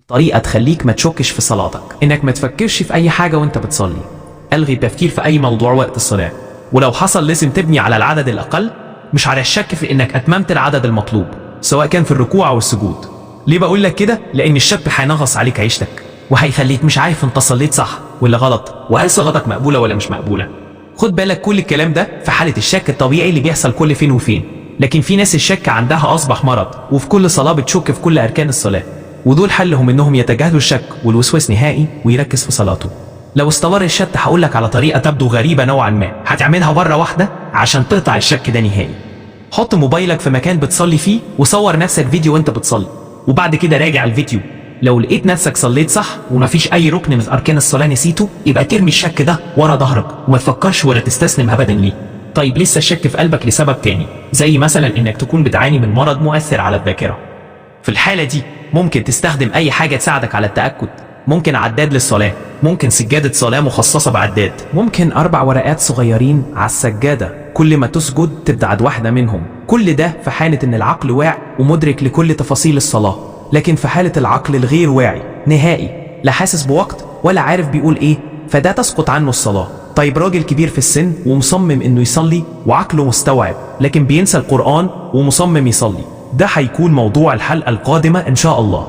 طريقة تخليك ما تشكش في صلاتك انك ما تفكرش في اي حاجة وانت بتصلي. الغي التفكير في اي موضوع وقت الصلاة، ولو حصل لازم تبني على العدد الاقل مش على الشك في انك اتممت العدد المطلوب سواء كان في الركوع او السجود. ليه بقول لك كده؟ لان الشك هينغص عليك عيشتك وهيخليك مش عارف انت صليت صح ولا غلط، وهل صلاتك مقبولة ولا مش مقبولة. خد بالك كل الكلام ده في حالة الشك الطبيعي اللي بيحصل كل فين وفين، لكن في ناس الشك عندها اصبح مرض وفي كل صلاة بتشك في كل اركان الصلاة، ودول حلهم انهم يتجاهلوا الشك والوسواس نهائي ويركز في صلاته. لو استمر الشك هقولك على طريقة تبدو غريبة نوعا ما هتعملها مرة واحدة عشان تقطع الشك ده نهائي. حط موبايلك في مكان بتصلي فيه وصور نفسك فيديو وانت بتصلي، وبعد كده راجع الفيديو. لو لقيت نفسك صليت صح ومفيش اي ركن من اركان الصلاة نسيته يبقى ترمي الشك ده ورا ظهرك وما تفكرش ولا تستسلم ابدا ليه. طيب لسه الشك في قلبك لسبب تاني، زي مثلا انك تكون بتعاني من مرض مؤثر على الذاكرة. في الحالة دي ممكن تستخدم أي حاجة تساعدك على التأكد. ممكن عداد للصلاة، ممكن سجادة صلاة مخصصة بعداد، ممكن 4 ورقات صغيرين على السجادة كل ما تسجد تبعد واحدة منهم. كل ده في حالة إن العقل واعي ومدرك لكل تفاصيل الصلاة، لكن في حالة العقل الغير واعي نهائي لا حاسس بوقت ولا عارف بيقول إيه، فده تسقط عنه الصلاة. طيب راجل كبير في السن ومصمم إنه يصلي وعقله مستوعب لكن بينسى القرآن ومصمم يصلي، ده هيكون موضوع الحلقة القادمة إن شاء الله.